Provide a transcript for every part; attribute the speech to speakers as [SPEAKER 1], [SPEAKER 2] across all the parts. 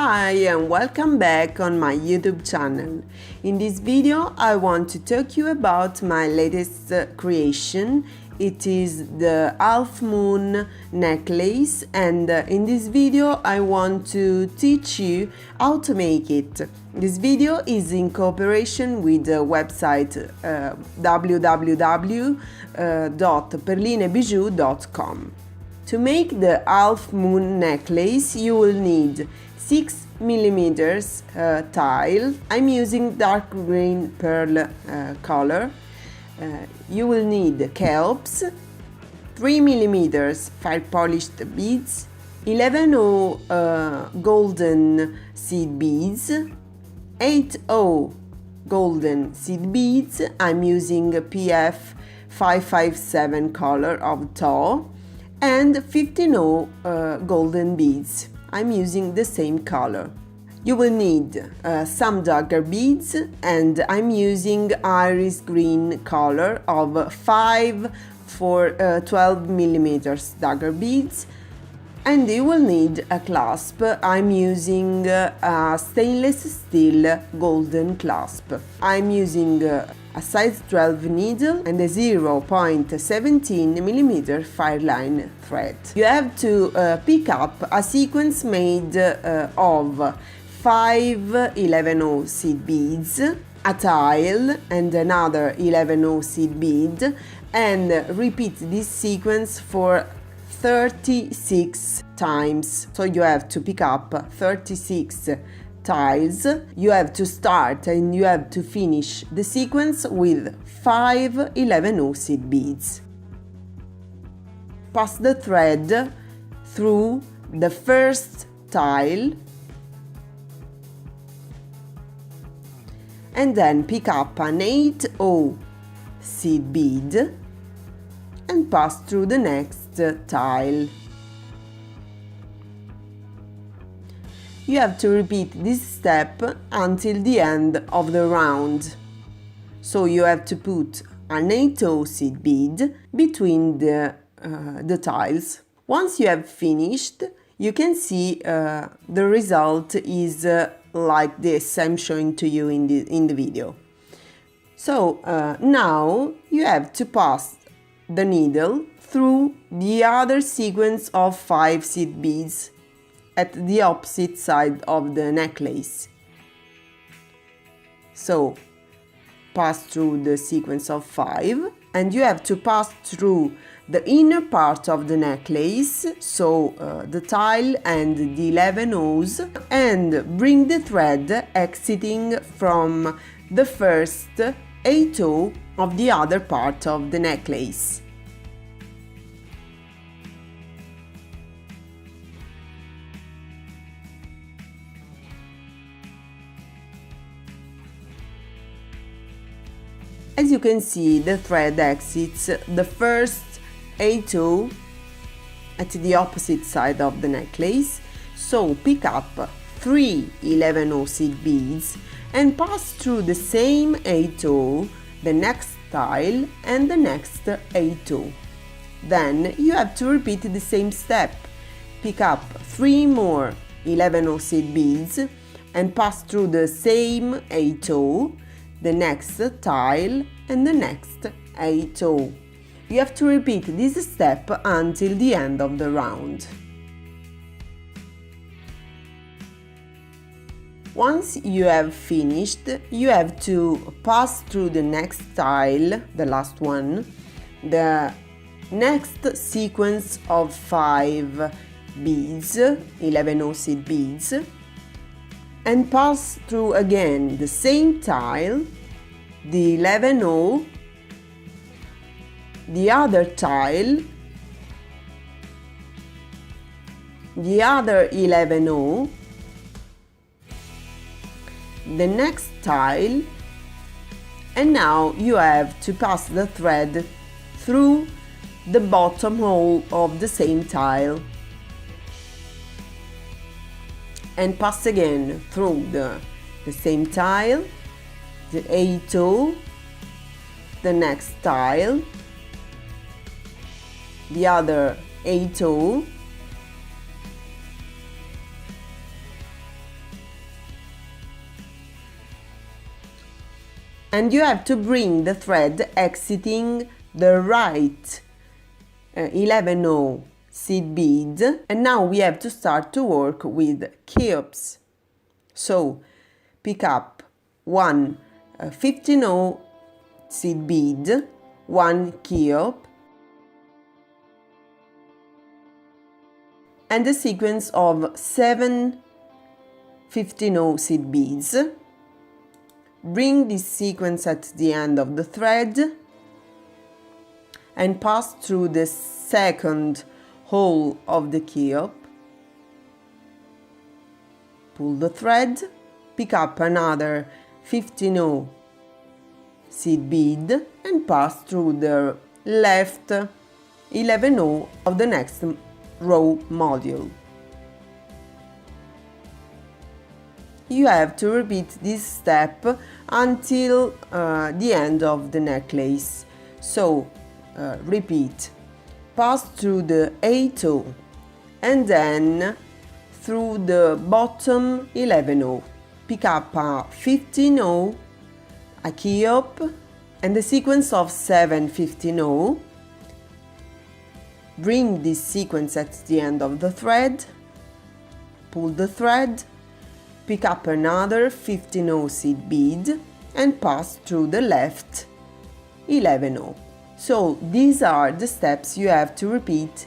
[SPEAKER 1] Hi and welcome back on my YouTube channel. In this video I want to talk you about my latest creation. It is the half moon necklace, and in this video I want to teach you how to make it. This video is in cooperation with the website www.perlinebijou.com. To make the half moon necklace you will need 6mm tile. I'm using dark green pearl color. You will need kelps, 3mm fire polished beads, 11O golden seed beads, 8O golden seed beads. I'm using PF 557 color of tau, and 15O golden beads. I'm using the same color. You will need some dagger beads, and I'm using iris green color of 5 for 12mm dagger beads, and you will need a clasp. I'm using a stainless steel golden clasp. I'm using a size 12 needle and a 0.17mm fire line thread. You have to pick up a sequence made of 5 11O seed beads, a tile and another 11O seed bead, and repeat this sequence for 36 times. So you have to pick up 36 tiles. You have to start and you have to finish the sequence with 5 11O seed beads. Pass the thread through the first tile and then pick up an 8O seed bead and pass through the next tile. You have to repeat this step until the end of the round. So you have to put an 8O seed bead between the tiles. Once you have finished, you can see the result is like this I'm showing to you in the video. So now you have to pass the needle through the other sequence of 5 seed beads at the opposite side of the necklace. So pass through the sequence of 5, and you have to pass through the inner part of the necklace, so the tile and the 11 O's, and bring the thread exiting from the first 8O of the other part of the necklace. As you can see, the thread exits the first 8O at the opposite side of the necklace, so pick up 3 11O seed beads and pass through the same 8O, the next tile and the next 8O. Then you have to repeat the same step. Pick up 3 more 11O seed beads and pass through the same 8O, the next tile and the next 8O. You have to repeat this step until the end of the round. Once you have finished, you have to pass through the next tile, the last one, the next sequence of 5 beads, 11O seed beads, and pass through again the same tile, the 11O, the other tile, the other 11O, the next tile, and now you have to pass the thread through the bottom hole of the same tile and pass again through the same tile, the 8O, the next tile, the other 8O, And you have to bring the thread exiting the right 11-0 seed bead, and now we have to start to work with key-ups. So pick up one 15-0 seed bead, one key-up, and a sequence of 7 15-0 seed beads. Bring this sequence at the end of the thread and pass through the second hole of the key-up. Pull the thread, pick up another 15-0 seed bead and pass through the left 11-0 of the next row module. You have to repeat this step until the end of the necklace. So repeat, pass through the 8-0 and then through the bottom 11-0. Pick up a 15-0, a key-up, and a sequence of 7 15-0. Bring this sequence at the end of the thread, pull the thread, pick up another 15-0 seed bead and pass through the left 11-0. So these are the steps you have to repeat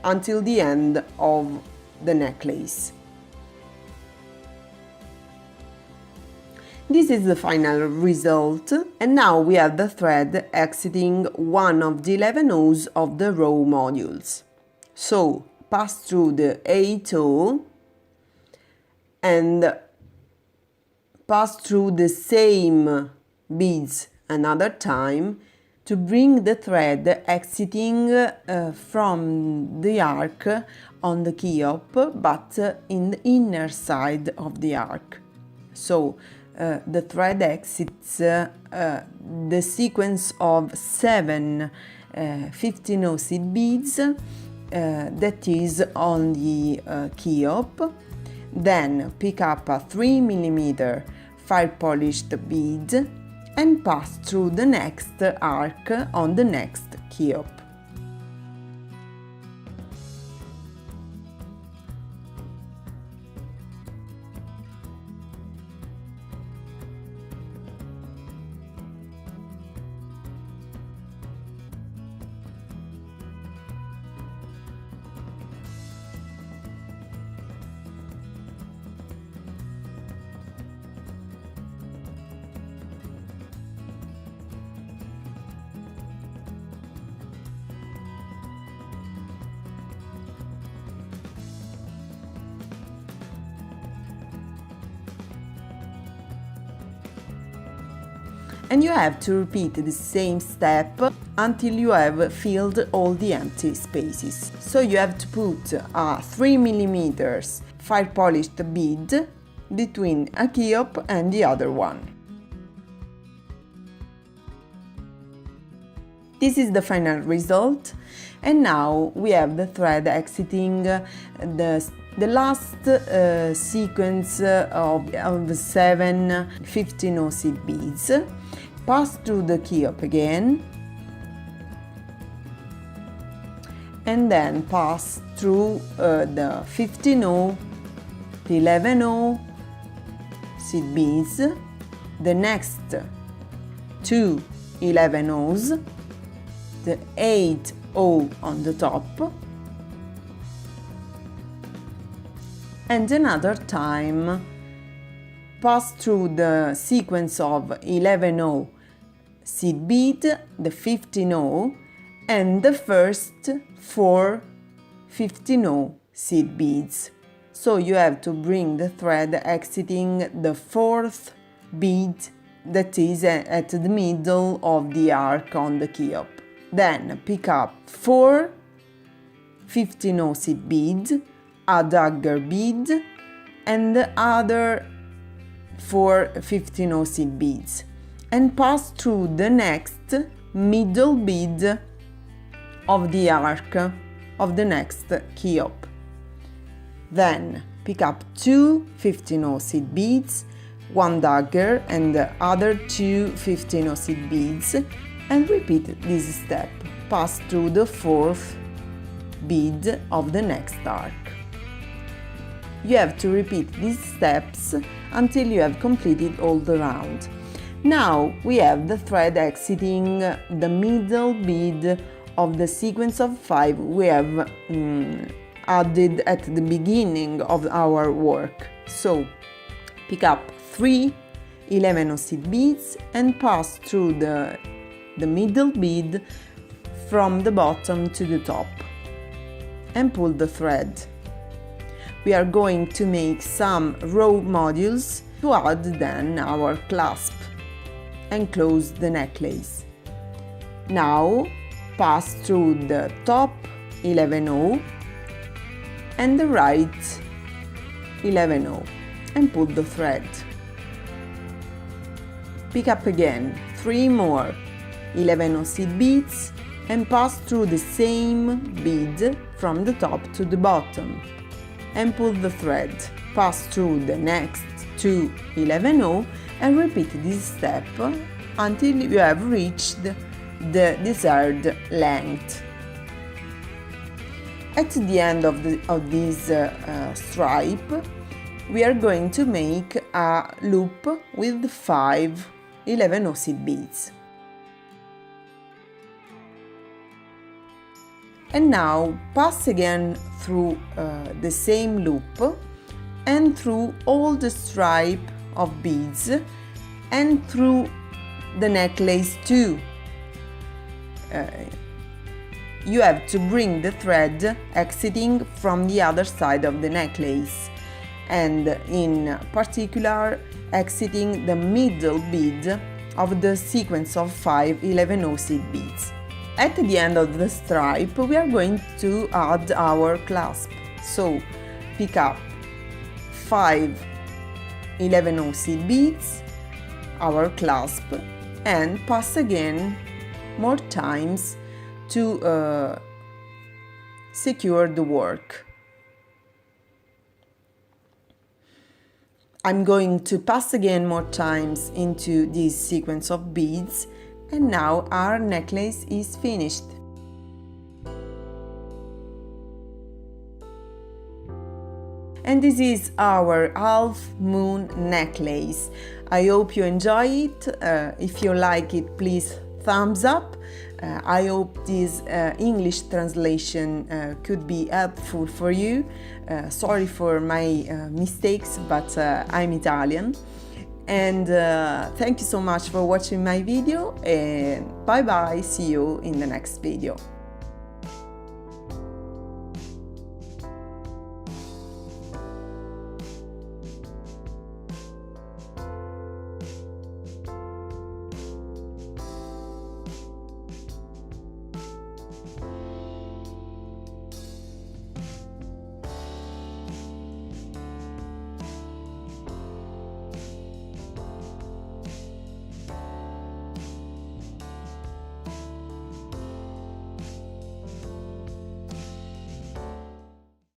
[SPEAKER 1] until the end of the necklace. This is the final result, and now we have the thread exiting one of the 11-0s of the row modules. So pass through the 8-0 and pass through the same beads another time to bring the thread exiting from the arc on the key-up, but in the inner side of the arc. So the thread exits the sequence of 7 15-0 seed beads that is on the key-up. Then pick up a 3mm fire polished bead and pass through the next arc on the next key-up. And you have to repeat the same step until you have filled all the empty spaces. So you have to put a 3mm fire polished bead between a key-up and the other one. This is the final result, and now we have the thread exiting the last sequence of 7 15-0 seed beads. Pass through the key-up again and then pass through the 15-0, the 11-0 seed beads, the next 2 11-0s, the 8-0 on the top, and another time pass through the sequence of 11-0 seed bead, the 15-0, and the first 4 15-0 seed beads. So you have to bring the thread exiting the 4th bead that is at the middle of the arc on the key-up. Then pick up 4 15-0 seed beads, a dagger bead, and the other 4 15-0 seed beads, and pass through the next middle bead of the arc of the next key-up. Then pick up 2 15-0 seed beads, 1 dagger and the other 2 15 seed beads, and repeat this step. Pass through the 4th bead of the next arc. You have to repeat these steps until you have completed all the round. Now we have the thread exiting the middle bead of the sequence of 5 we have added at the beginning of our work. So pick up 3 11 seed beads and pass through the middle bead from the bottom to the top and pull the thread. We are going to make some row modules to add then our clasp and close the necklace. Now pass through the top 11 and the right 11 and pull the thread. Pick up again 3 more 11 seed beads and pass through the same bead from the top to the bottom and pull the thread. Pass through the next 2 11 and repeat this step until you have reached the desired length. At the end of this stripe, we are going to make a loop with 5 11 seed beads. And now pass again through the same loop and through all the stripe of beads and through the necklace too. You have to bring the thread exiting from the other side of the necklace, and in particular exiting the middle bead of the sequence of 5 11 seed beads. At the end of the stripe, we are going to add our clasp. So pick up 5 11 seed beads, our clasp, and pass again more times to secure the work. I'm going to pass again more times into this sequence of beads, and now our necklace is finished. And this is our half moon necklace. I hope you enjoy it. If you like it, please thumbs up. I hope this English translation could be helpful for you. Sorry for my mistakes, but I'm Italian. And thank you so much for watching my video, and bye bye, see you in the next video.